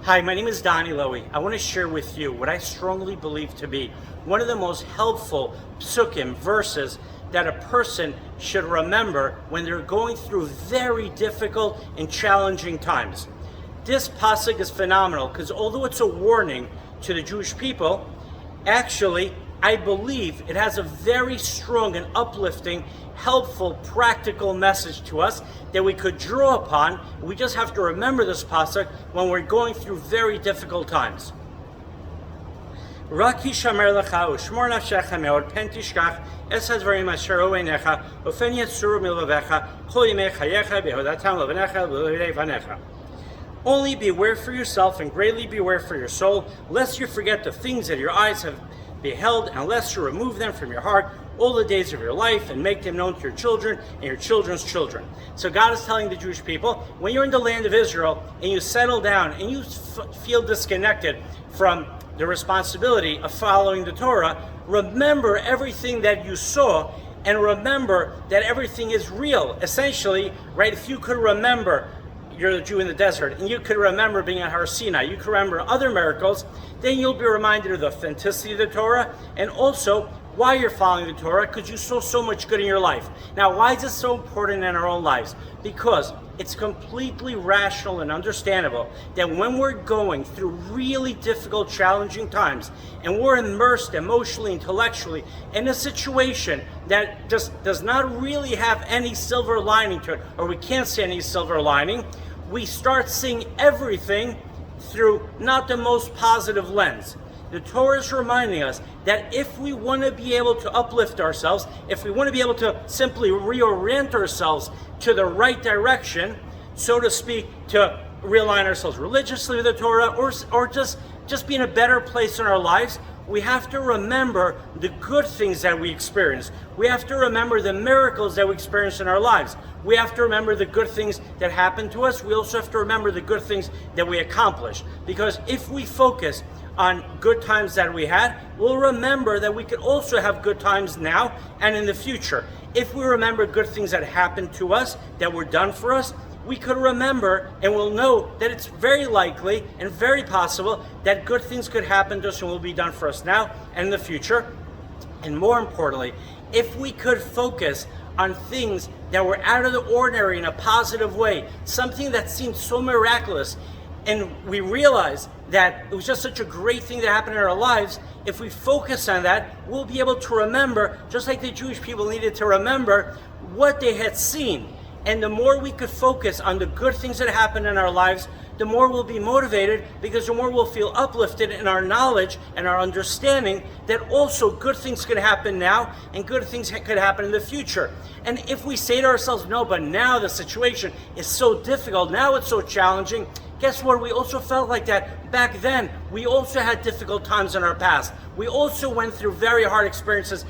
Hi, my name is Donnie Lowy. I want to share with you what I strongly believe to be one of the most helpful psukim verses that a person should remember when they're going through very difficult and challenging times. This pasuk is phenomenal because although it's a warning to the Jewish people, actually I believe it has a very strong and uplifting, helpful, practical message to us that we could draw upon. We just have to remember this pasuk when we're going through very difficult times. Rak hishamer lecha u'shmor nafshecha me'od pen tishkach es hadvarim asher ro einecha ufen yitzuru milvavecha kol yimei chayecha behodatam levanecha v'levidei vanecha. Only beware for yourself and greatly beware for your soul, lest you forget the things that your eyes have beheld, and lest you remove them from your heart all the days of your life and make them known to your children and your children's children. So God is telling the Jewish people, when you're in the land of Israel and you settle down and you feel disconnected from the responsibility of following the Torah, remember everything that you saw and remember that everything is real. Essentially, right, if you could remember you're a Jew in the desert, and you could remember being at Har Sinai, you could remember other miracles, then you'll be reminded of the authenticity of the Torah, and also why you're following the Torah, because you saw so much good in your life. Now, why is this so important in our own lives? Because it's completely rational and understandable that when we're going through really difficult, challenging times, and we're immersed emotionally, intellectually, in a situation that just does not really have any silver lining to it, or we can't see any silver lining, we start seeing everything through not the most positive lens. The Torah is reminding us that if we want to be able to uplift ourselves, if we want to be able to simply reorient ourselves to the right direction, so to speak, to realign ourselves religiously with the Torah, or just be in a better place in our lives, we have to remember the good things that we experience. We have to remember the miracles that we experience in our lives. We have to remember the good things that happen to us. We also have to remember the good things that we accomplish. Because if we focus on good times that we had, we'll remember that we could also have good times now and in the future. If we remember good things that happened to us, that were done for us, we could remember and we'll know that it's very likely and very possible that good things could happen to us and will be done for us now and in the future. And more importantly, if we could focus on things that were out of the ordinary in a positive way, something that seemed so miraculous, and we realize that it was just such a great thing that happened in our lives, if we focus on that, we'll be able to remember, just like the Jewish people needed to remember what they had seen. And the more we could focus on the good things that happen in our lives, the more we'll be motivated, because the more we'll feel uplifted in our knowledge and our understanding that also good things could happen now and good things could happen in the future. And if we say to ourselves, no, but now the situation is so difficult, now it's so challenging, guess what? We also felt like that back then. We also had difficult times in our past. We also went through very hard experiences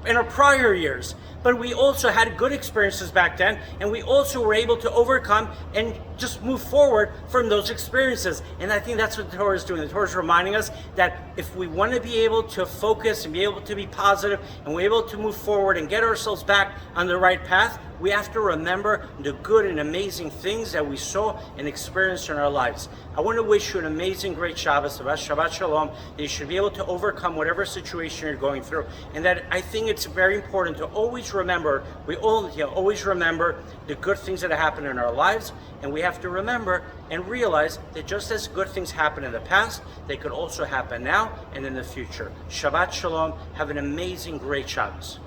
in our prior years, but we also had good experiences back then, and we also were able to overcome and just move forward from those experiences. And I think that's what the Torah is doing. The Torah is reminding us that if we want to be able to focus and be able to be positive and we're able to move forward and get ourselves back on the right path, we have to remember the good and amazing things that we saw and experienced in our lives. I want to wish you an amazing, great Shabbos, Shabbat Shalom, that you should be able to overcome whatever situation you're going through. And that I think it's very important to always remember, we all always remember the good things that happen in our lives, and we have to remember and realize that just as good things happen in the past, they could also happen now and in the future. Shabbat Shalom. Have an amazing, great Shabbos.